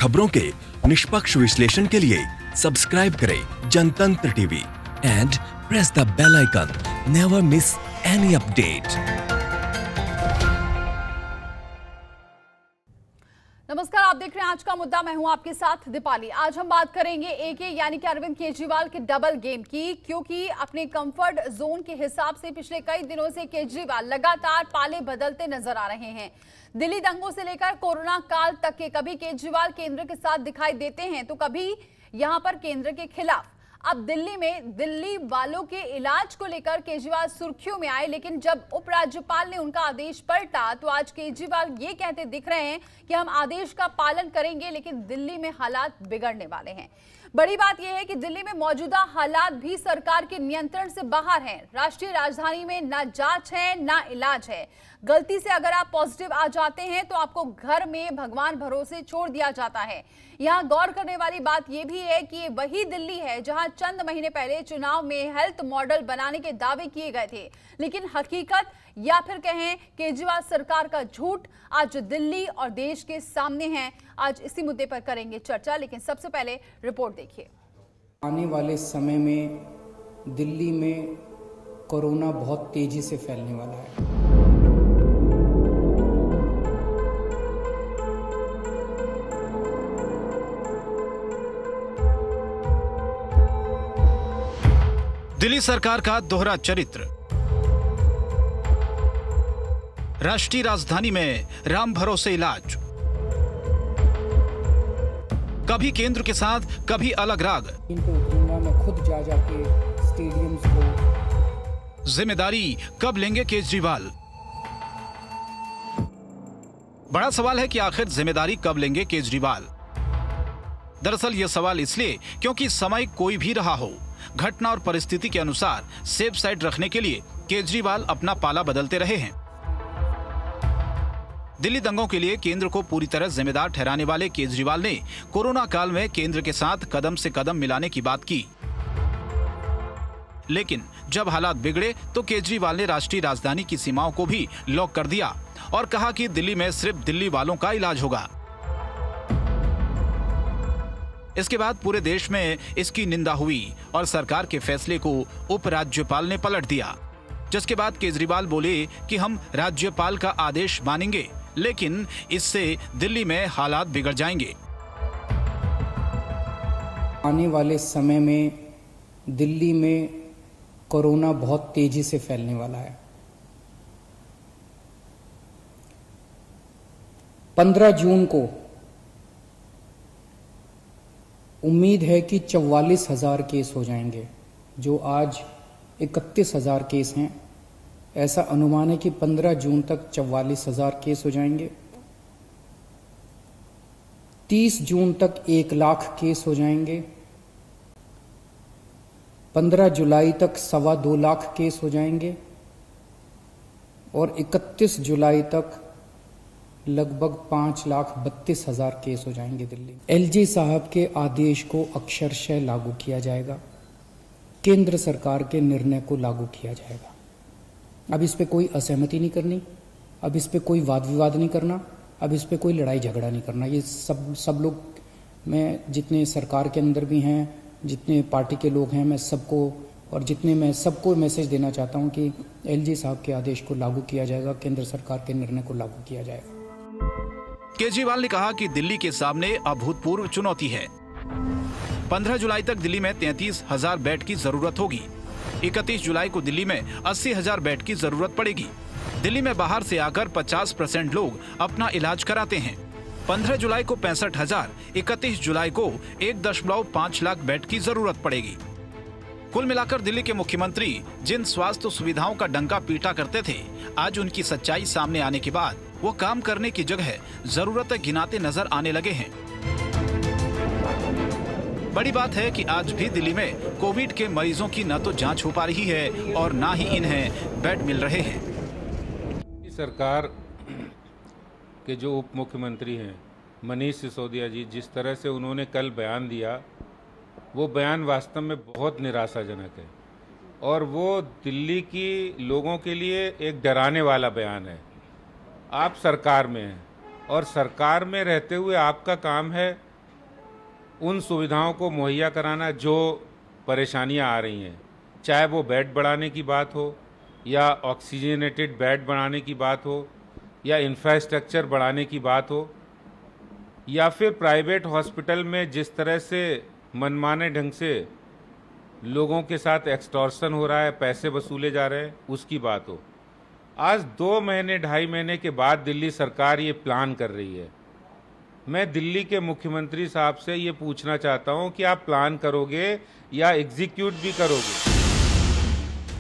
खबरों के निष्पक्ष विश्लेषण के लिए सब्सक्राइब करें Jantantra TV and press the bell icon. Never miss any update. नमस्कार, आप देख रहे हैं आज का मुद्दा। मैं हूं आपके साथ दीपाली। आज हम बात करेंगे एके यानी कि अरविंद केजरीवाल के डबल गेम की, क्योंकि अपने कंफर्ट जोन के हिसाब से पिछले कई दिनों से केजरीवाल लगातार पाले बदलते नजर आ रहे हैं। दिल्ली दंगों से लेकर कोरोना काल तक के कभी केजरीवाल केंद्र के साथ दिखाई देते हैं तो कभी यहां पर केंद्र के खिलाफ। अब दिल्ली में दिल्ली वालों के इलाज को लेकर केजरीवाल सुर्खियों में आए, लेकिन जब उपराज्यपाल ने उनका आदेश पलटा तो आज केजरीवाल ये कहते दिख रहे हैं कि हम आदेश का पालन करेंगे, लेकिन दिल्ली में हालात बिगड़ने वाले हैं। बड़ी बात यह है कि दिल्ली में मौजूदा हालात भी सरकार के नियंत्रण से बाहर हैं। राष्ट्रीय राजधानी में ना जांच है ना इलाज है। गलती से अगर आप पॉजिटिव आ जाते हैं तो आपको घर में भगवान भरोसे छोड़ दिया जाता है। यहाँ गौर करने वाली बात यह भी है कि ये वही दिल्ली है जहां चंद महीने पहले चुनाव में हेल्थ मॉडल बनाने के दावे किए गए थे, लेकिन हकीकत या फिर कहें केजरीवाल सरकार का झूठ आज दिल्ली और देश के सामने है। आज इसी मुद्दे पर करेंगे चर्चा, लेकिन सबसे पहले रिपोर्ट देखिए। आने वाले समय में दिल्ली में कोरोना बहुत तेजी से फैलने वाला है। दिल्ली सरकार का दोहरा चरित्र। राष्ट्रीय राजधानी में राम भरोसे इलाज, कभी केंद्र के साथ कभी अलग राग। मैं खुद जा जाके स्टेडियम्स को। जिम्मेदारी कब लेंगे केजरीवाल? बड़ा सवाल है कि आखिर जिम्मेदारी कब लेंगे केजरीवाल। दरअसल यह सवाल इसलिए क्योंकि समय कोई भी रहा हो, घटना और परिस्थिति के अनुसार सेफ साइड रखने के लिए केजरीवाल अपना पाला बदलते रहे हैं। दिल्ली दंगों के लिए केंद्र को पूरी तरह जिम्मेदार ठहराने वाले केजरीवाल ने कोरोना काल में केंद्र के साथ कदम से कदम मिलाने की बात की, लेकिन जब हालात बिगड़े तो केजरीवाल ने राष्ट्रीय राजधानी की सीमाओं को भी लॉक कर दिया और कहा कि दिल्ली में सिर्फ दिल्ली वालों का इलाज होगा। इसके बाद पूरे देश में इसकी निंदा हुई और सरकार के फैसले को उपराज्यपाल ने पलट दिया, जिसके बाद केजरीवाल बोले कि हम राज्यपाल का आदेश मानेंगे, लेकिन इससे दिल्ली में हालात बिगड़ जाएंगे। आने वाले समय में दिल्ली में कोरोना बहुत तेजी से फैलने वाला है। 15 जून को उम्मीद है कि 44,000 केस हो जाएंगे, जो आज 31,000 केस हैं। ऐसा अनुमान है कि 15 जून तक 44,000 केस हो जाएंगे। 30 जून तक 1 लाख केस हो जाएंगे। 15 जुलाई तक 2.25 लाख केस हो जाएंगे और 31 जुलाई तक लगभग 5,32,000 केस हो जाएंगे दिल्ली। एलजी साहब के आदेश को अक्षरशः लागू किया जाएगा। केंद्र सरकार के निर्णय को लागू किया जाएगा। अब इस पे कोई असहमति नहीं करनी, अब इस पे कोई वाद विवाद नहीं करना, अब इस पे कोई लड़ाई झगड़ा नहीं करना। ये सब लोग, मैं जितने सरकार के अंदर भी हैं, जितने पार्टी के लोग हैं, मैं सबको मैसेज देना चाहता हूं कि एलजी साहब के आदेश को लागू किया जाएगा, केंद्र सरकार के निर्णय को लागू किया जाएगा। केजरीवाल ने कहा कि दिल्ली के सामने अभूतपूर्व चुनौती है। 15 जुलाई तक दिल्ली में 33,000 बेड की जरूरत होगी। 31 जुलाई को दिल्ली में 80,000 बेड की जरूरत पड़ेगी। दिल्ली में बाहर से आकर 50% लोग अपना इलाज कराते हैं। 15 जुलाई को 65,000, 31 जुलाई को 1.5 लाख बेड की जरूरत पड़ेगी। कुल मिलाकर दिल्ली के मुख्यमंत्री जिन स्वास्थ्य सुविधाओं का डंका पीटा करते थे, आज उनकी सच्चाई सामने आने के बाद वो काम करने की जगह जरूरतें गिनाते नजर आने लगे हैं। बड़ी बात है कि आज भी दिल्ली में कोविड के मरीजों की न तो जांच हो पा रही है और न ही इन्हें बेड मिल रहे हैं। सरकार के जो उप मुख्यमंत्री हैं मनीष सिसोदिया जी, जिस तरह से उन्होंने कल बयान दिया, वो बयान वास्तव में बहुत निराशाजनक है और वो दिल्ली की लोगों के लिए एक डराने वाला बयान है। आप सरकार में हैं और सरकार में रहते हुए आपका काम है उन सुविधाओं को मुहैया कराना जो परेशानियां आ रही हैं, चाहे वो बेड बढ़ाने की बात हो या ऑक्सीजनेटेड बेड बढ़ाने की बात हो या इंफ्रास्ट्रक्चर बढ़ाने की बात हो या फिर प्राइवेट हॉस्पिटल में जिस तरह से मनमाने ढंग से लोगों के साथ एक्सटॉर्शन हो रहा है, पैसे वसूले जा रहे हैं, उसकी बात हो। आज 2 महीने 2.5 महीने के बाद दिल्ली सरकार ये प्लान कर रही है। मैं दिल्ली के मुख्यमंत्री साहब से ये पूछना चाहता हूं कि आप प्लान करोगे या एग्जीक्यूट भी करोगे?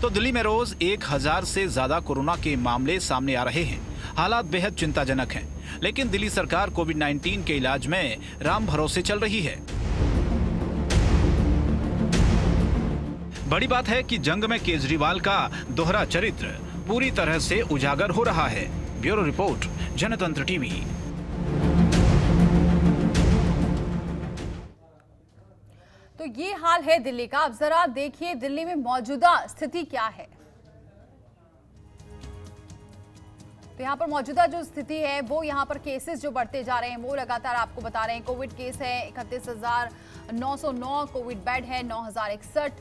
तो दिल्ली में रोज 1000 से ज्यादा कोरोना के मामले सामने आ रहे हैं। हालात बेहद चिंताजनक हैं, लेकिन दिल्ली सरकार कोविड-19 के इलाज में राम भरोसे चल रही है। बड़ी बात है कि जंग में केजरीवाल का दोहरा चरित्र पूरी तरह से उजागर हो रहा है। ब्यूरो रिपोर्ट, जनतंत्र टीवी। तो ये हाल है दिल्ली का। अब जरा देखिए दिल्ली में मौजूदा स्थिति क्या है। तो यहाँ पर मौजूदा जो स्थिति है वो यहाँ पर केसेस जो बढ़ते जा रहे हैं वो लगातार आपको बता रहे हैं। कोविड केस है 31,909, कोविड बेड है 9,061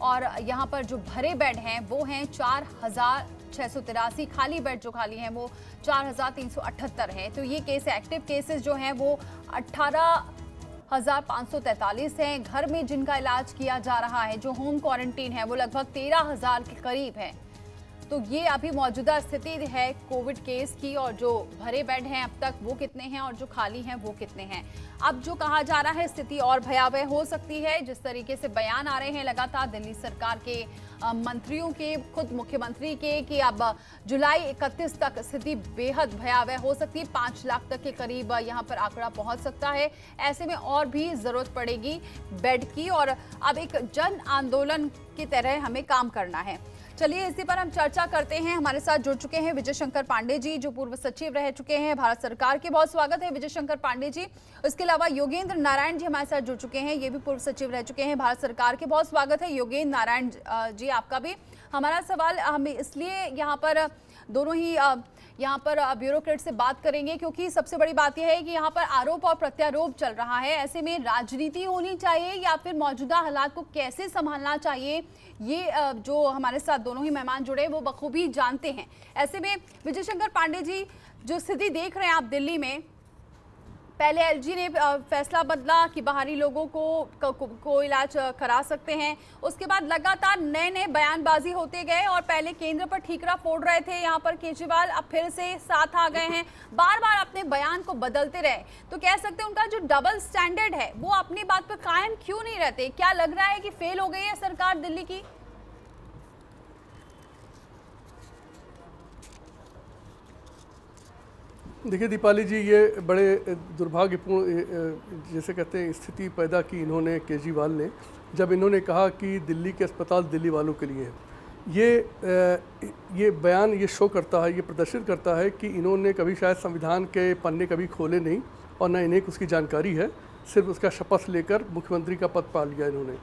और यहाँ पर जो भरे बेड हैं वो हैं 4,683, खाली बेड जो खाली हैं वो 4,378 हैं। तो ये केस एक्टिव केसेस जो हैं वो 18,543 हैं। घर में जिनका इलाज किया जा रहा है, जो होम क्वारंटीन है, वो लगभग 13,000 के करीब है। तो ये अभी मौजूदा स्थिति है कोविड केस की। और जो भरे बेड हैं अब तक वो कितने हैं और जो खाली हैं वो कितने हैं। अब जो कहा जा रहा है स्थिति और भयावह हो सकती है। जिस तरीके से बयान आ रहे हैं लगातार दिल्ली सरकार के मंत्रियों के, खुद मुख्यमंत्री के, कि अब जुलाई 31 तक स्थिति बेहद भयावह हो सकती है। 5 लाख तक के करीब यहाँ पर आंकड़ा पहुंच सकता है। ऐसे में और भी जरूरत पड़ेगी बेड की और अब एक जन आंदोलन की तरह हमें काम करना है। चलिए इसी पर हम चर्चा करते हैं। हमारे साथ जुड़ चुके हैं विजय शंकर पांडे जी, जो पूर्व सचिव रह चुके हैं भारत सरकार के। बहुत स्वागत है विजय शंकर पांडे जी। इसके अलावा योगेंद्र नारायण जी हमारे साथ जुड़ चुके हैं, ये भी पूर्व सचिव रह चुके हैं भारत सरकार के। बहुत स्वागत है योगेंद्र नारायण जी आपका भी। हमारा सवाल हम इसलिए यहाँ पर दोनों ही यहाँ पर ब्यूरोक्रेट से बात करेंगे क्योंकि सबसे बड़ी बात यह है कि यहाँ पर आरोप और प्रत्यारोप चल रहा है। ऐसे में राजनीति होनी चाहिए या फिर मौजूदा हालात को कैसे संभालना चाहिए, ये जो हमारे साथ दोनों ही मेहमान जुड़े वो बखूबी जानते हैं। ऐसे में विजय शंकर पांडे जी, जो स्थिति देख रहे हैं आप दिल्ली में, पहले एलजी ने फैसला बदला कि बाहरी लोगों को इलाज करा सकते हैं। उसके बाद लगातार नए नए बयानबाजी होते गए और पहले केंद्र पर ठीकरा फोड़ रहे थे यहाँ पर केजरीवाल, अब फिर से साथ आ गए हैं, बार बार अपने बयान को बदलते रहे। तो कह सकते हैं उनका जो डबल स्टैंडर्ड है वो अपनी बात पर कायम क्यों नहीं रहते? क्या लग रहा है कि फेल हो गई है सरकार दिल्ली की? देखिए दीपाली जी, ये बड़े दुर्भाग्यपूर्ण जैसे कहते हैं स्थिति पैदा की इन्होंने, केजरीवाल ने, जब इन्होंने कहा कि दिल्ली के अस्पताल दिल्ली वालों के लिए है। ये बयान ये शो करता है, ये प्रदर्शित करता है कि इन्होंने कभी शायद संविधान के पन्ने कभी खोले नहीं और न इन्हें उसकी जानकारी है, सिर्फ उसका शपथ लेकर मुख्यमंत्री का पद पा लिया इन्होंने।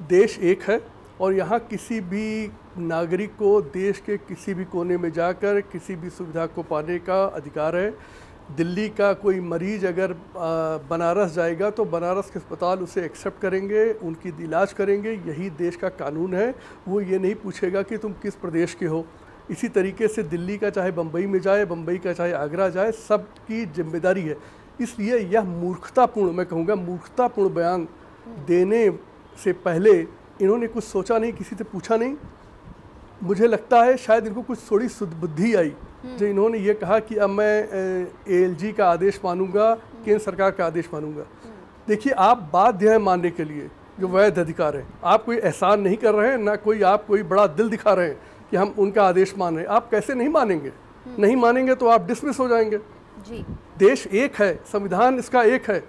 देश एक है और यहाँ किसी भी नागरिक को देश के किसी भी कोने में जाकर किसी भी सुविधा को पाने का अधिकार है। दिल्ली का कोई मरीज अगर बनारस जाएगा तो बनारस के अस्पताल उसे एक्सेप्ट करेंगे, उनकी इलाज करेंगे, यही देश का कानून है। वो ये नहीं पूछेगा कि तुम किस प्रदेश के हो। इसी तरीके से दिल्ली का चाहे बम्बई में जाए, बम्बई का चाहे आगरा जाए, सबकी जिम्मेदारी है। इसलिए यह मूर्खतापूर्ण, मैं कहूँगा मूर्खतापूर्ण बयान देने से पहले इन्होंने कुछ सोचा नहीं, किसी से पूछा नहीं। मुझे लगता है शायद इनको कुछ थोड़ी बुद्धि आई जो इन्होंने ये कहा कि अब मैं एएलजी का आदेश मानूंगा, केंद्र सरकार का आदेश मानूंगा। देखिए, आप बाध्य हैं मानने के लिए, जो वैध अधिकार है। आप कोई एहसान नहीं कर रहे हैं, ना कोई आप कोई बड़ा दिल दिखा रहे हैं कि हम उनका आदेश मान रहे हैं। आप कैसे नहीं मानेंगे? नहीं मानेंगे तो आप डिसमिस हो जाएंगे जी। देश एक है, संविधान इसका एक है।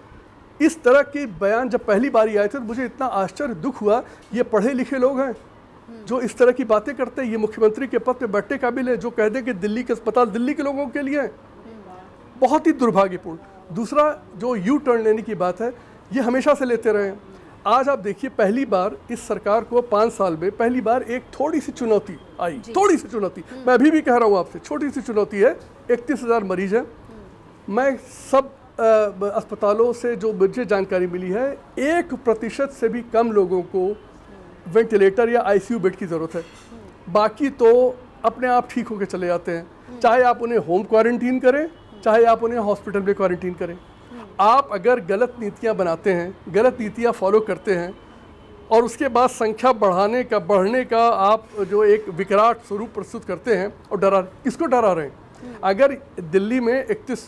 इस तरह के बयान जब पहली बारी आए थे तो मुझे इतना आश्चर्य दुख हुआ। ये पढ़े लिखे लोग हैं जो इस तरह की बातें करते हैं। ये मुख्यमंत्री के पद पे बैठने काबिल है जो कह दे कि दिल्ली के अस्पताल दिल्ली के लोगों के लिए है। बहुत ही दुर्भाग्यपूर्ण। दूसरा, जो यू टर्न लेने की बात है, ये हमेशा से लेते रहे हैं। आज आप देखिए, पहली बार इस सरकार को 5 साल में पहली बार एक थोड़ी सी चुनौती आई, थोड़ी सी चुनौती। मैं अभी भी कह रहा हूँ आपसे, छोटी सी चुनौती है। 31,000 मरीज हैं। मैं सब अस्पतालों से जो मुझे जानकारी मिली है 1% से भी कम लोगों को वेंटिलेटर या आईसीयू बेड की ज़रूरत है। बाकी तो अपने आप ठीक होकर चले जाते हैं, चाहे आप उन्हें होम क्वारंटीन करें, चाहे आप उन्हें हॉस्पिटल में क्वारंटीन करें। आप अगर गलत नीतियां बनाते हैं, गलत नीतियां फॉलो करते हैं और उसके बाद संख्या बढ़ने का आप जो एक विकराल स्वरूप प्रस्तुत करते हैं और किसको डरा रहे हैं? अगर दिल्ली में 31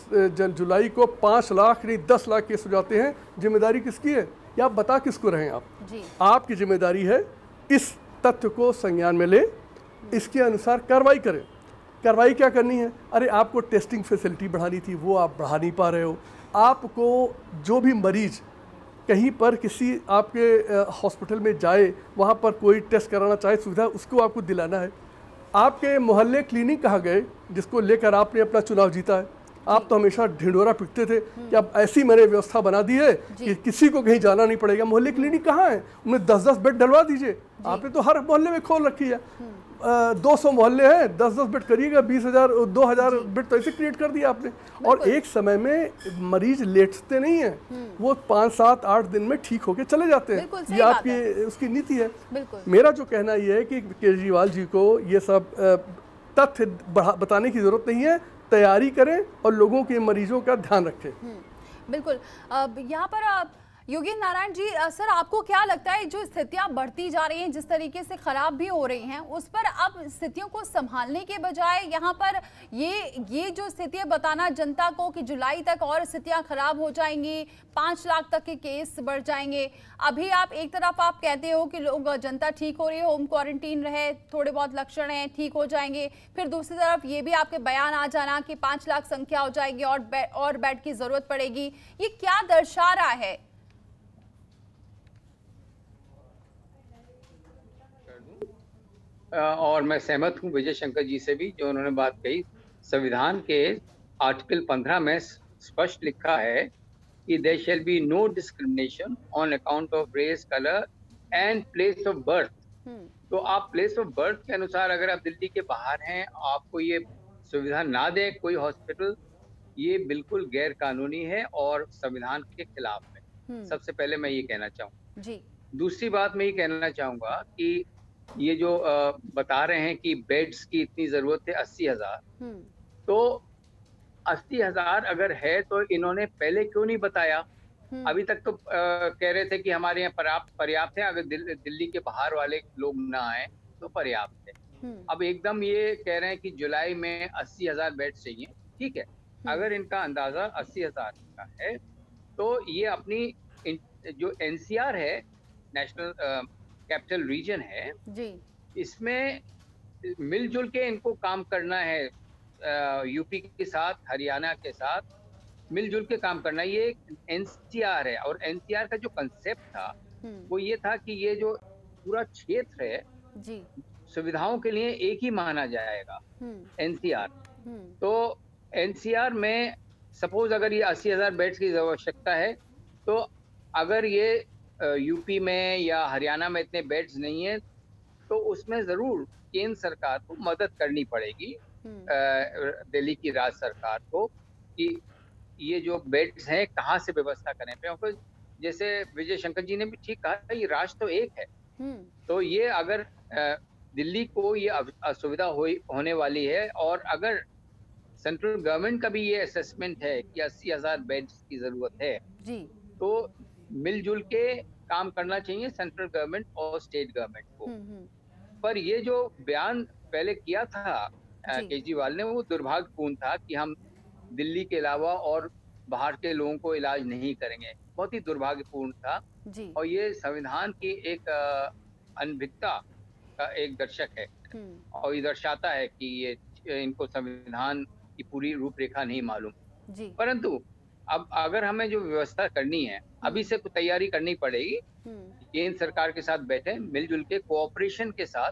जुलाई को 5 लाख नहीं 10 लाख केस हो जाते हैं, जिम्मेदारी किसकी है? या आप बता किसको रहे हैं आप? आपकी जिम्मेदारी है इस तथ्य को संज्ञान में ले, इसके अनुसार कार्रवाई करें। कार्रवाई क्या करनी है? अरे आपको टेस्टिंग फैसिलिटी बढ़ानी थी, वो आप बढ़ा नहीं पा रहे हो। आपको जो भी मरीज कहीं पर किसी आपके हॉस्पिटल में जाए, वहाँ पर कोई टेस्ट कराना चाहे सुविधा, उसको आपको दिलाना है। आपके मोहल्ले क्लिनिक कहाँ गए जिसको लेकर आपने अपना चुनाव जीता है? आप तो हमेशा ढिंढोरा पीटते थे कि अब ऐसी मैंने व्यवस्था बना दी है कि किसी को कहीं जाना नहीं पड़ेगा। मोहल्ले क्लिनिक कहाँ है? उन्हें 10-10 बेड डलवा दीजिए। आपने तो हर मोहल्ले में खोल रखी है। 200 मोहल्ले हैं, 10-10 बेड करिएगा, 20,000 2,000 बेड तो ऐसे क्रिएट कर दिया आपने। और एक समय में मरीज लेटते नहीं हैं, वो 5, 7, 8 दिन में ठीक होके चले जाते हैं। ये आपकी उसकी नीति है। मेरा जो कहना ये है कि केजरीवाल जी को ये सब तथ्य बताने की जरूरत नहीं है, तैयारी करें और लोगों के मरीजों का ध्यान रखें। बिल्कुल। यहाँ पर योगेंद्र नारायण जी, सर आपको क्या लगता है जो स्थितियां बढ़ती जा रही हैं, जिस तरीके से खराब भी हो रही हैं, उस पर अब स्थितियों को संभालने के बजाय यहाँ पर ये जो स्थितियां बताना जनता को कि जुलाई तक और स्थितियां खराब हो जाएंगी, 5 लाख तक के केस बढ़ जाएंगे। अभी आप एक तरफ आप कहते हो कि लोग जनता ठीक हो रही है, होम क्वारंटीन रहे, थोड़े बहुत लक्षण हैं, ठीक हो जाएंगे, फिर दूसरी तरफ ये भी आपके बयान आ जाना कि 5 लाख संख्या हो जाएगी और बेड की जरूरत पड़ेगी। ये क्या दर्शा रहा है? और मैं सहमत हूं विजय शंकर जी से भी, जो उन्होंने बात कही। संविधान के आर्टिकल 15 में स्पष्ट लिखा है कि there shall be no discrimination on account of race, colour and place of birth. तो आप प्लेस ऑफ बर्थ के अनुसार अगर आप दिल्ली के बाहर हैं, आपको ये सुविधा ना दे कोई हॉस्पिटल, ये बिल्कुल गैर कानूनी है और संविधान के खिलाफ है। सबसे पहले मैं ये कहना चाहूँगा जी। दूसरी बात मैं ये कहना चाहूँगा कि ये जो बता रहे हैं कि बेड्स की इतनी जरूरत है 80,000, तो 80,000 अगर है तो इन्होंने पहले क्यों नहीं बताया? अभी तक तो कह रहे थे कि हमारे यहाँ पर्याप्त है, अगर दिल्ली के बाहर वाले लोग ना आए तो पर्याप्त है। अब एकदम ये कह रहे हैं कि जुलाई में 80,000 बेड चाहिए। ठीक है, अगर इनका अंदाजा 80,000 का है तो ये अपनी जो NCR है, नेशनल कैपिटल रीजन है जी, इसमें मिलजुल के इनको काम करना है। यूपी के साथ, हरियाणा के साथ मिलजुल के काम करना। ये एक NCR है और NCR का जो कंसेप्ट था वो ये था कि ये जो पूरा क्षेत्र है जी, सुविधाओं के लिए एक ही माना जाएगा NCR। तो NCR में सपोज अगर ये 80,000 बेड्स की आवश्यकता है, तो अगर ये यूपी में या हरियाणा में इतने बेड्स नहीं है तो उसमें जरूर केंद्र सरकार को मदद करनी पड़ेगी, दिल्ली की राज्य सरकार को, कि ये जो बेड्स हैं कहाँ से व्यवस्था करें। क्योंकि जैसे विजय शंकर जी ने भी ठीक कहा, ये राज्य तो एक है, तो ये अगर दिल्ली को ये असुविधा होने वाली है और अगर सेंट्रल गवर्नमेंट का भी ये असेसमेंट है कि 80,000 बेड्स की जरूरत है जी, तो मिलजुल के काम करना चाहिए सेंट्रल गवर्नमेंट और स्टेट गवर्नमेंट को। पर ये जो बयान पहले किया था केजरीवाल ने, वो दुर्भाग्यपूर्ण था कि हम दिल्ली के अलावा और बाहर के लोगों को इलाज नहीं करेंगे। बहुत ही दुर्भाग्यपूर्ण था जी। और ये संविधान की एक अनभिज्ञता का एक दर्शक है और ये दर्शाता है कि ये इनको संविधान की पूरी रूपरेखा नहीं मालूम जी। परंतु अब अगर हमें जो व्यवस्था करनी है, अभी से तैयारी करनी पड़ेगी। केंद्र सरकार के साथ बैठे, मिलजुल के कोऑपरेशन के साथ,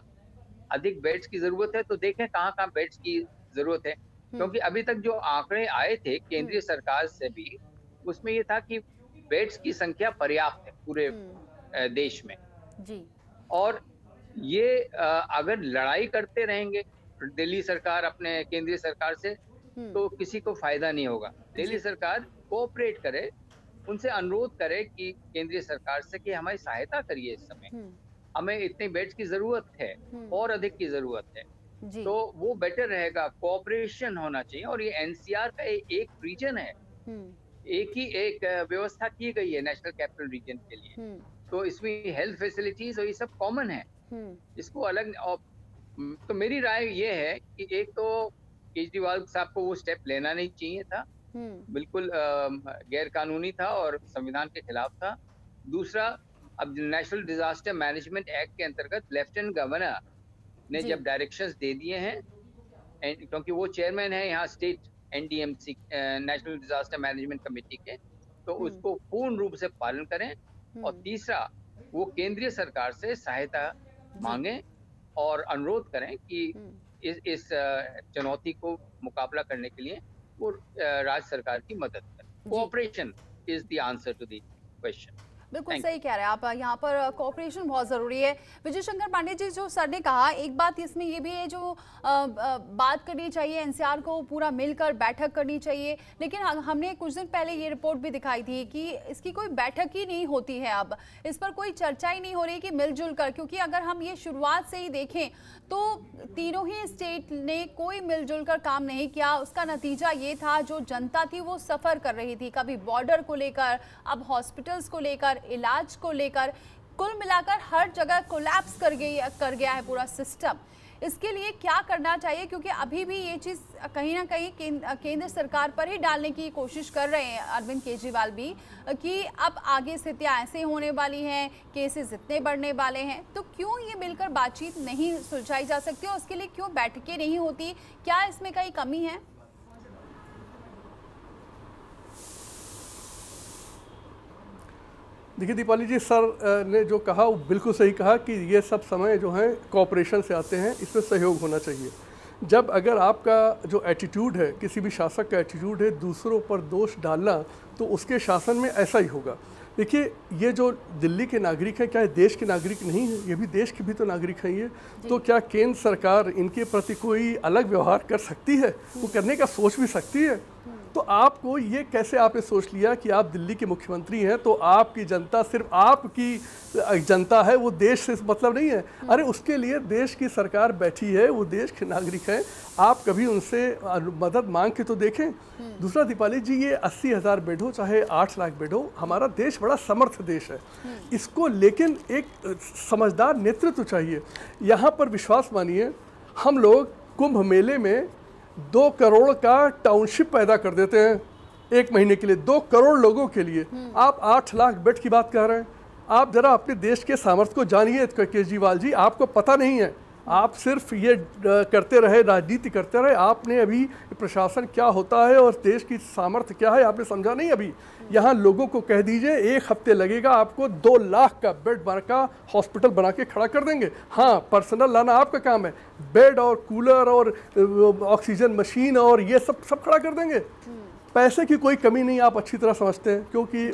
अधिक बेड्स की जरूरत है तो देखें कहाँ कहाँ बेड्स की जरूरत है। क्योंकि अभी तक जो आंकड़े आए थे केंद्रीय सरकार से भी, उसमें ये था कि बेड्स की संख्या पर्याप्त है पूरे देश में जी। और ये अगर लड़ाई करते रहेंगे दिल्ली सरकार अपने केंद्रीय सरकार से, तो किसी को फायदा नहीं होगा। दिल्ली सरकार कोऑपरेट करे, उनसे अनुरोध करे कि केंद्रीय सरकार से कि हमारी सहायता करिए इस समय, हमें इतने बेड्स की जरूरत है और अधिक की जरूरत है, तो वो बेटर रहेगा। कोऑपरेशन होना चाहिए। और ये एनसीआर का एक रीजन है, एक व्यवस्था की गई है नेशनल कैपिटल रीजन के लिए, तो इसमें हेल्थ फैसिलिटीज और ये सब कॉमन है, इसको अलग। तो मेरी राय ये है कि एक तो केजरीवाल साहब को वो स्टेप लेना नहीं चाहिए था, बिल्कुल गैर कानूनी था और संविधान के खिलाफ था। दूसरा, अब नेशनल डिजास्टर मैनेजमेंट एक्ट के अंतर्गत लेफ्टिनेंट गवर्नर ने जब डायरेक्शंस दे दिए हैं, क्योंकि वो चेयरमैन है यहाँ state NDMC national disaster management committee के, तो उसको पूर्ण रूप से पालन करें। और तीसरा, वो केंद्रीय सरकार से सहायता मांगे और अनुरोध करें कि इस चुनौती को मुकाबला करने के लिए वो राज्य सरकार की मदद करें। Cooperation is the answer to the question. बिल्कुल सही कह रहे हैं आप, यहाँ पर कोऑपरेशन बहुत ज़रूरी है। विजय शंकर पांडे जी, जो सर ने कहा, एक बात इसमें ये भी है जो बात करनी चाहिए, एनसीआर को पूरा मिलकर बैठक करनी चाहिए, लेकिन हमने कुछ दिन पहले ये रिपोर्ट भी दिखाई थी कि इसकी कोई बैठक ही नहीं होती है, अब इस पर कोई चर्चा ही नहीं हो रही कि मिलजुल कर, क्योंकि अगर हम ये शुरुआत से ही देखें तो तीनों ही स्टेट ने कोई मिलजुल कर काम नहीं किया। उसका नतीजा ये था, जो जनता थी वो सफ़र कर रही थी, कभी बॉर्डर को लेकर, अब हॉस्पिटल्स को लेकर, इलाज को लेकर, कुल मिलाकर हर जगह कोलैप्स कर गया है पूरा सिस्टम। इसके लिए क्या करना चाहिए, क्योंकि अभी भी ये चीज़ कहीं ना कहीं केंद्र सरकार पर ही डालने की कोशिश कर रहे हैं अरविंद केजरीवाल भी, कि अब आगे स्थितियाँ ऐसे होने वाली हैं, केसेस इतने बढ़ने वाले हैं, तो क्यों ये मिलकर बातचीत नहीं सुलझाई जा सकती और उसके लिए क्यों बैठकें नहीं होती? क्या इसमें कहीं कमी है? देखिए दीपाली जी, सर ने जो कहा वो बिल्कुल सही कहा कि ये सब समय जो है कोऑपरेशन से आते हैं, इसमें सहयोग होना चाहिए। जब अगर आपका जो एटीट्यूड है, किसी भी शासक का एटीट्यूड है दूसरों पर दोष डालना, तो उसके शासन में ऐसा ही होगा। देखिए, ये जो दिल्ली के नागरिक हैं, क्या ये देश के नागरिक नहीं है? ये भी देश के भी तो नागरिक हैं ये। तो क्या केंद्र सरकार इनके प्रति कोई अलग व्यवहार कर सकती है? वो करने का सोच भी सकती है। तो आपको ये कैसे आपने सोच लिया कि आप दिल्ली के मुख्यमंत्री हैं तो आपकी जनता सिर्फ आपकी जनता है, वो देश से मतलब नहीं है? अरे उसके लिए देश की सरकार बैठी है, वो देश के नागरिक हैं, आप कभी उनसे मदद मांग के तो देखें। दूसरा दीपाली जी, ये 80,000 बेड हो चाहे 8 लाख बेड हो, हमारा देश बड़ा समर्थ देश है, इसको लेकिन एक समझदार नेतृत्व चाहिए। यहाँ पर विश्वास मानिए, हम लोग कुंभ मेले में 2 करोड़ का टाउनशिप पैदा कर देते हैं एक महीने के लिए, 2 करोड़ लोगों के लिए। आप 8 लाख बेड की बात कर रहे हैं। आप जरा अपने देश के सामर्थ्य को जानिए केजरीवाल जी, आपको पता नहीं है, आप सिर्फ ये करते रहे, राजनीति करते रहे। आपने अभी प्रशासन क्या होता है और देश की सामर्थ्य क्या है आपने समझा नहीं अभी। यहाँ लोगों को कह दीजिए 1 हफ्ते लगेगा, आपको 2 लाख का बेड का हॉस्पिटल बना के खड़ा कर देंगे। हाँ, पर्सनल लाना आपका काम है, बेड और कूलर और ऑक्सीजन मशीन और ये सब खड़ा कर देंगे। पैसे की कोई कमी नहीं, आप अच्छी तरह समझते हैं, क्योंकि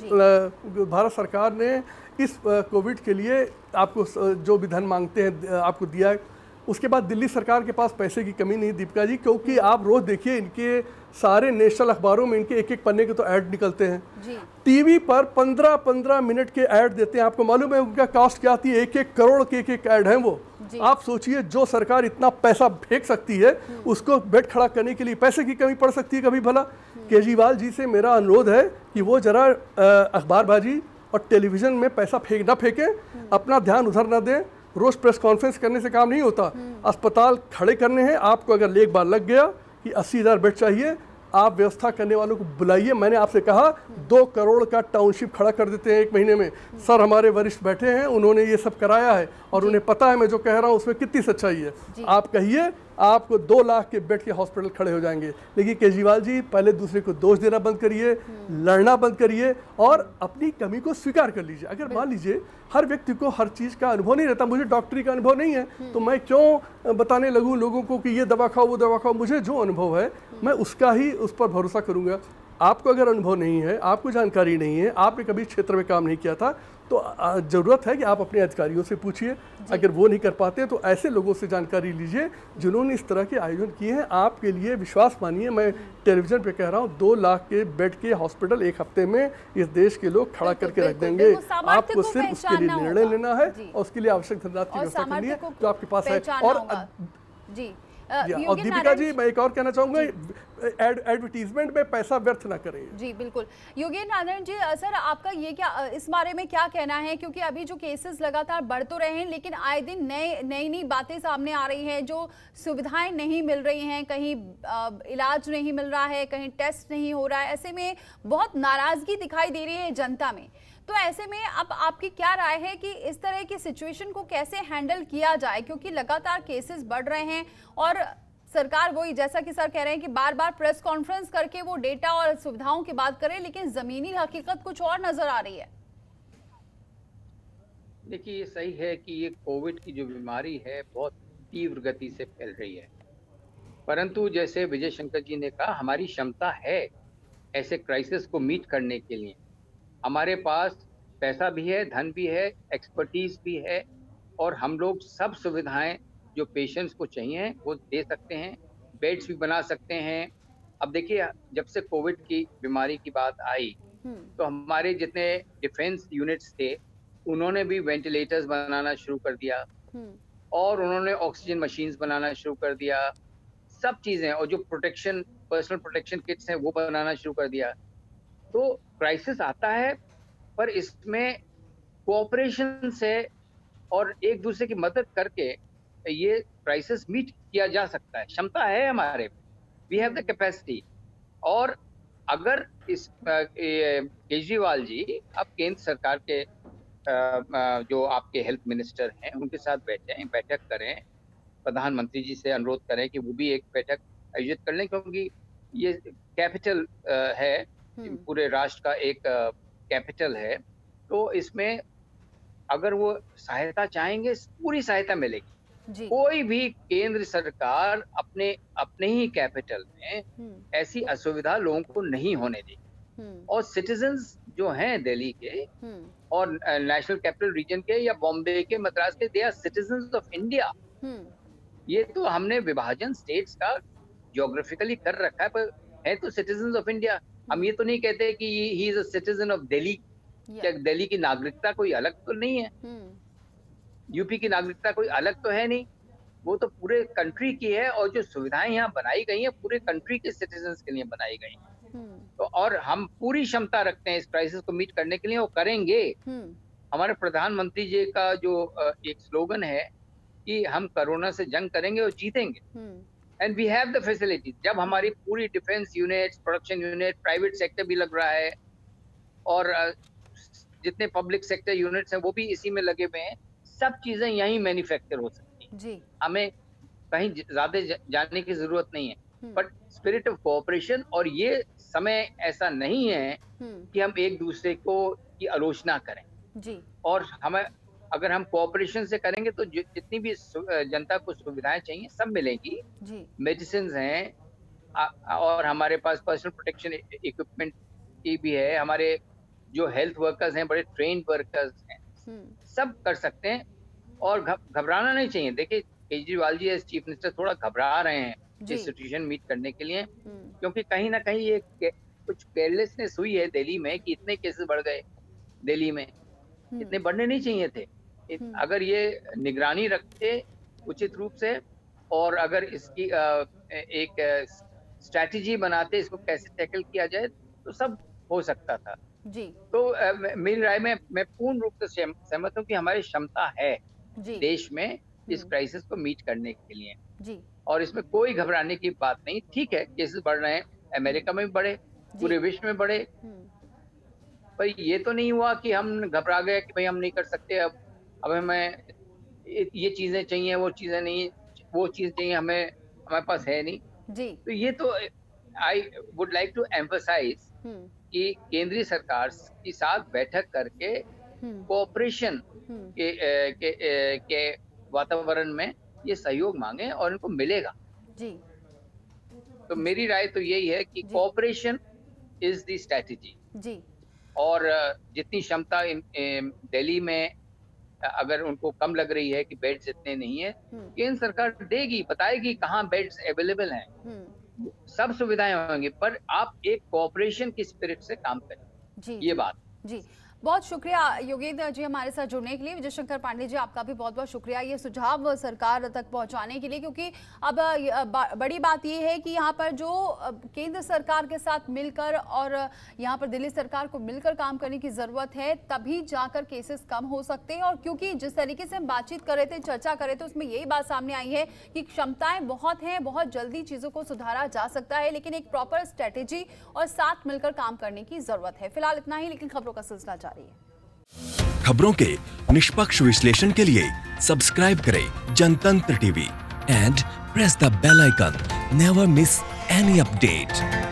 भारत सरकार ने इस कोविड के लिए आपको जो भी धन मांगते हैं आपको दिया है। उसके बाद दिल्ली सरकार के पास पैसे की कमी नहीं दीपिका जी, क्योंकि आप रोज देखिए इनके सारे नेशनल अखबारों में इनके एक पन्ने के तो ऐड निकलते हैं जी। टीवी पर 15-15 मिनट के ऐड देते हैं। आपको मालूम है उनका कॉस्ट क्या आती है? 1-1 करोड़ के एक ऐड है वो। आप सोचिए, जो सरकार इतना पैसा फेंक सकती है उसको बेड खड़ा करने के लिए पैसे की कमी पड़ सकती है कभी भला? केजरीवाल जी से मेरा अनुरोध है कि वो जरा अखबारबाजी और टेलीविजन में पैसा ना फेंकें, अपना ध्यान उधर ना दें। रोज प्रेस कॉन्फ्रेंस करने से काम नहीं होता, अस्पताल खड़े करने हैं। आपको अगर एक बार लग गया कि 80,000 बेड चाहिए, आप व्यवस्था करने वालों को बुलाइए। मैंने आपसे कहा 2 करोड़ का टाउनशिप खड़ा कर देते हैं 1 महीने में। सर हमारे वरिष्ठ बैठे हैं, उन्होंने ये सब कराया है और उन्हें पता है मैं जो कह रहा हूँ उसमें कितनी सच्चाई है। आप कहिए, आपको 2 लाख के बेड के हॉस्पिटल खड़े हो जाएंगे। लेकिन केजरीवाल जी, पहले दूसरे को दोष देना बंद करिए, लड़ना बंद करिए और अपनी कमी को स्वीकार कर लीजिए। अगर मान लीजिए हर व्यक्ति को हर चीज़ का अनुभव नहीं रहता, मुझे डॉक्टरी का अनुभव नहीं है तो मैं क्यों बताने लगूं लोगों को कि ये दवा खाओ वो दवा खाओ। मुझे जो अनुभव है मैं उसका ही उस पर भरोसा करूंगा। आपको अगर अनुभव नहीं है, आपको जानकारी नहीं है, आपने कभी क्षेत्र में काम नहीं किया था, तो ज़रूरत है कि आप अपने अधिकारियों से पूछिए। अगर वो नहीं कर पाते तो ऐसे लोगों से जानकारी लीजिए जिन्होंने इस तरह के आयोजन किए हैं। आपके लिए विश्वास मानिए, मैं टेलीविजन पे कह रहा हूँ, 2 लाख के बेड के हॉस्पिटल एक हफ्ते में इस देश के लोग खड़ा करके रख देंगे। आपको सिर्फ उसके लिए निर्णय लेना है और उसके लिए आवश्यक धनराशि की व्यवस्था करनी है जो आपके पास है। और जी और दीपिका जी, मैं एक और कहना चाहूंगा, एडवर्टीजमेंट में पैसा व्यर्थ ना करें। जी बिल्कुल। योगेंद्र नारायण जी, सर आपका ये क्या इस बारे में क्या कहना है, क्योंकि अभी जो केसेस लगातार बढ़ तो रहे हैं लेकिन आए दिन नई बातें सामने आ रही हैं, जो सुविधाएं नहीं मिल रही हैं, कहीं इलाज नहीं मिल रहा है, कहीं टेस्ट नहीं हो रहा है, ऐसे में बहुत नाराजगी दिखाई दे रही है जनता में। तो ऐसे में अब आपकी क्या राय है कि इस तरह की सिचुएशन को कैसे हैंडल किया जाए, क्योंकि लगातार केसेस बढ़ रहे हैं और सरकार वही जैसा कि सर कह रहे हैं कि बार बार प्रेस कॉन्फ्रेंस करके वो डेटा और सुविधाओं की बात करें, लेकिन जमीनी हकीकत कुछ और नजर आ रही है। देखिए, ये सही है कि ये कोविड की जो बीमारी है बहुत तीव्र गति से फैल रही है, परंतु जैसे विजय शंकर जी ने कहा, हमारी क्षमता है ऐसे क्राइसिस को मीट करने के लिए। हमारे पास पैसा भी है, धन भी है, एक्सपर्टीज भी है, और हम लोग सब सुविधाएं जो पेशेंट्स को चाहिए वो दे सकते हैं, बेड्स भी बना सकते हैं। अब देखिए, जब से कोविड की बीमारी की बात आई तो हमारे जितने डिफेंस यूनिट्स थे उन्होंने भी वेंटिलेटर्स बनाना शुरू कर दिया और उन्होंने ऑक्सीजन मशीन्स बनाना शुरू कर दिया, सब चीजें, और जो प्रोटेक्शन, पर्सनल प्रोटेक्शन किट्स हैं वो बनाना शुरू कर दिया। तो क्राइसिस आता है, पर इसमें कोऑपरेशन से और एक दूसरे की मदद करके ये क्राइसिस मीट किया जा सकता है। क्षमता है हमारे, वी हैव द कैपेसिटी। और अगर इस केजरीवाल जी अब केंद्र सरकार के जो आपके हेल्थ मिनिस्टर हैं उनके साथ बैठक करें, प्रधानमंत्री जी से अनुरोध करें कि वो भी एक बैठक आयोजित कर लें, क्योंकि ये कैपिटल है, पूरे राष्ट्र का एक कैपिटल है। तो इसमें अगर वो सहायता चाहेंगे पूरी सहायता मिलेगी। कोई भी केंद्र सरकार अपने ही कैपिटल में ऐसी असुविधा लोगों को नहीं होने देगी। और सिटीजन्स जो हैं दिल्ली के और नेशनल कैपिटल रीजन के या बॉम्बे के, मद्रास के, they are citizens of India. ये तो हमने विभाजन स्टेट्स का ज्योग्राफिकली कर रखा है, पर है तो सिटीजन्स ऑफ इंडिया। हम ये तो नहीं कहते कि he is a citizen of Delhi. क्या दिल्ली की नागरिकता कोई अलग तो नहीं है, यूपी की नागरिकता कोई अलग तो है नहीं, वो तो पूरे कंट्री की है। और जो सुविधाएं यहाँ बनाई गई हैं पूरे कंट्री के सिटीजन्स के लिए बनाई गई हैं। तो और हम पूरी क्षमता रखते हैं इस क्राइसिस को मीट करने के लिए, वो करेंगे। हमारे प्रधानमंत्री जी का जो एक स्लोगन है कि हम कोरोना से जंग करेंगे और जीतेंगे, and we have the facility. जब हमारी पूरी defence unit, production unit, private sector भी लग रहा है और जितने पब्लिक सेक्टर यूनिट्स हैं वो भी इसी में लगे हुए हैं, सब चीजें यहीं मैन्युफैक्चर हो सकती हैं जी। हमें कहीं ज्यादा जाने की जरूरत नहीं है, बट स्पिरिट ऑफ कोऑपरेशन। और ये समय ऐसा नहीं है कि हम एक दूसरे को की आलोचना करें जी। और हमें अगर हम कोऑपरेशन से करेंगे तो जितनी भी जनता को सुविधाएं चाहिए सब मिलेंगी। मेडिसिन हैं और हमारे पास पर्सनल प्रोटेक्शन इक्विपमेंट की भी है, हमारे जो हेल्थ वर्कर्स हैं बड़े ट्रेन्ड वर्कर्स हैं, सब कर सकते हैं। और घबराना नहीं चाहिए। देखिए, Kejriwal ji as chief minister थोड़ा घबरा रहे हैं इस सिचुएशन मीट करने के लिए, क्योंकि कहीं ना कहीं ये कुछ केयरलेसनेस हुई है दिल्ली में कि इतने केसेस बढ़ गए दिल्ली में, इतने बढ़ने नहीं चाहिए थे। अगर ये निगरानी रखते उचित रूप से और अगर इसकी एक स्ट्रैटेजी बनाते इसको कैसे टैकल किया जाए तो सब हो सकता था जी। तो मेरी राय में मैं पूर्ण रूप से सहमत हूँ कि हमारी क्षमता है देश में इस क्राइसिस को मीट करने के लिए जी। और इसमें कोई घबराने की बात नहीं। ठीक है, केसेस बढ़ रहे हैं, अमेरिका में भी बढ़े, पूरे विश्व में बढ़े, पर ये तो नहीं हुआ कि हम घबरा गए कि भाई हम नहीं कर सकते, अब हमें ये चीजें चाहिए, वो चीजें नहीं, वो चीज चाहिए, हमारे पास है नहीं जी। तो ये तो I would like to emphasise कि केंद्रीय सरकार के साथ बैठक करके कोऑपरेशन के वातावरण में ये सहयोग मांगे और इनको मिलेगा जी। तो मेरी राय तो यही है कि कोऑपरेशन इज द स्ट्रैटेजी जी। और जितनी क्षमता दिल्ली में अगर उनको कम लग रही है कि बेड्स इतने नहीं है, केंद्र सरकार देगी, बताएगी कहाँ बेड्स अवेलेबल हैं, सब सुविधाएं होंगी, पर आप एक कोऑपरेशन की स्पिरिट से काम करें जी। ये बात जी, बहुत शुक्रिया योगेंद्र जी हमारे साथ जुड़ने के लिए। विजय शंकर पांडे जी आपका भी बहुत बहुत शुक्रिया ये सुझाव सरकार तक पहुंचाने के लिए, क्योंकि अब बड़ी बात ये है कि यहाँ पर जो केंद्र सरकार के साथ मिलकर और यहाँ पर दिल्ली सरकार को मिलकर काम करने की ज़रूरत है, तभी जाकर केसेस कम हो सकते हैं। और क्योंकि जिस तरीके से हम बातचीत कर रहे थे, चर्चा कर रहे थे, उसमें यही बात सामने आई है कि क्षमताएँ बहुत हैं, बहुत जल्दी चीज़ों को सुधारा जा सकता है, लेकिन एक प्रॉपर स्ट्रेटेजी और साथ मिलकर काम करने की ज़रूरत है। फिलहाल इतना ही, लेकिन खबरों का सिलसिला जारी है। खबरों के निष्पक्ष विश्लेषण के लिए सब्सक्राइब करें Jantantra TV and press the bell icon. Never miss any update.